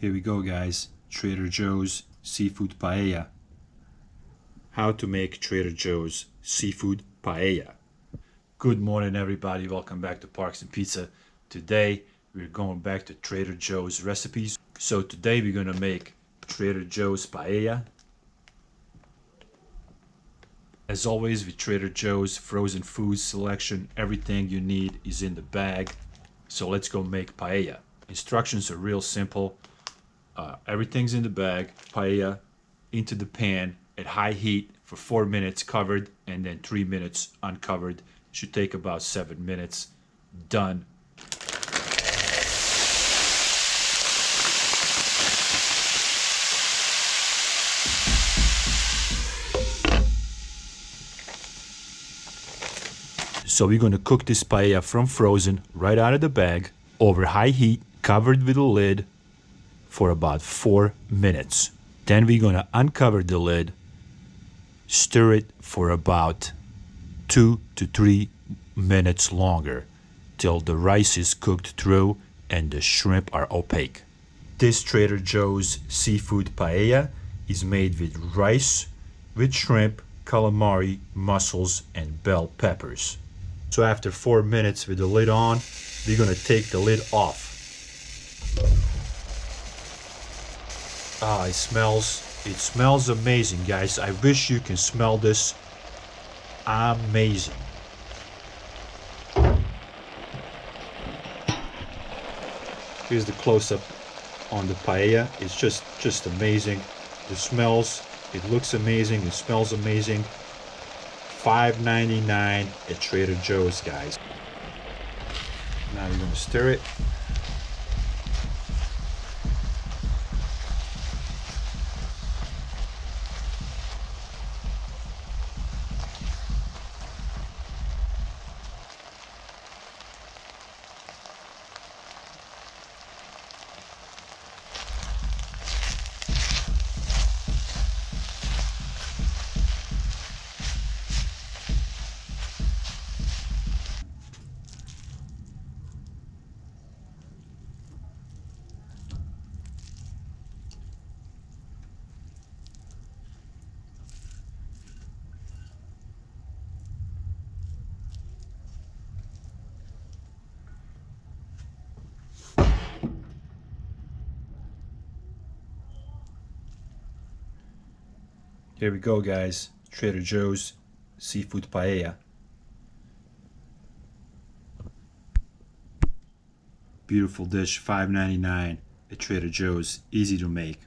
Here we go, guys. Trader Joe's seafood paella. How to make Trader Joe's seafood paella. Good morning, everybody. Welcome back to Parks and Pizza. Today we're going back to Trader Joe's recipes. So today we're gonna make Trader Joe's paella. As always, with Trader Joe's frozen foods selection, everything you need is in the bag. So let's go make paella. Instructions are real simple. Everything's in the bag. Paella into the pan at high heat for 4 minutes covered, and then 3 minutes uncovered. Should take about 7 minutes. Done. So we're gonna cook this paella from frozen right out of the bag over high heat, covered with a lid for about 4 minutes. Then we're gonna uncover the lid, stir it for about 2 to 3 minutes longer till the rice is cooked through and the shrimp are opaque. This Trader Joe's seafood paella is made with rice, with shrimp, calamari, mussels, and bell peppers. So after 4 minutes with the lid on, we're gonna take the lid off. It smells amazing, guys. I wish you can smell this. Amazing. Here's the close-up on the paella. It's just amazing. The smells, it looks amazing, it smells amazing. $5.99 at Trader Joe's, guys. Now we're gonna stir it. Here we go, guys. Trader Joe's seafood paella. Beautiful dish, $5.99 at Trader Joe's. Easy to make.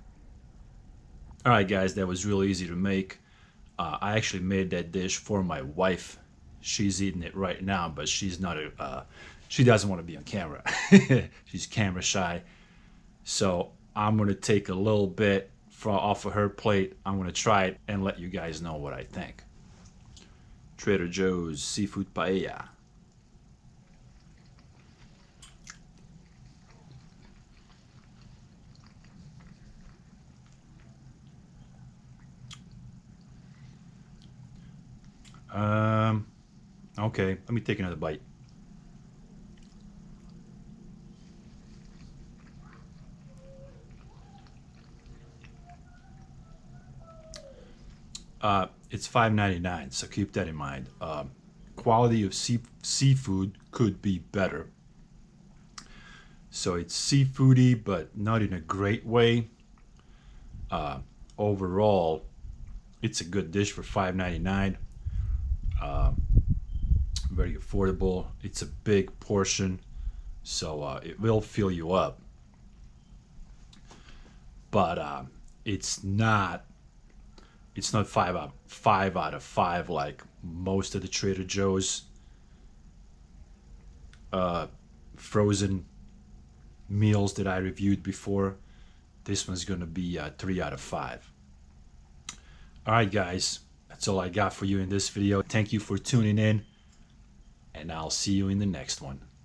Alright, guys, that was really easy to make. I actually made that dish for my wife. She's eating it right now, but she's not she doesn't want to be on camera. She's camera shy. So I'm gonna take a little bit off of her plate. I'm gonna try it and let you guys know what I think. Trader Joe's seafood paella. Okay, let me take another bite. It's $5.99, so keep that in mind. Quality of seafood could be better. So it's seafoody, but not in a great way. Overall, it's a good dish for $5.99. Very affordable. It's a big portion, so it will fill you up. But it's not 5 out of 5 like most of the Trader Joe's frozen meals that I reviewed before. This one's gonna be 3 out of 5. Alright, guys, that's all I got for you in this video. Thank you for tuning in, and I'll see you in the next one.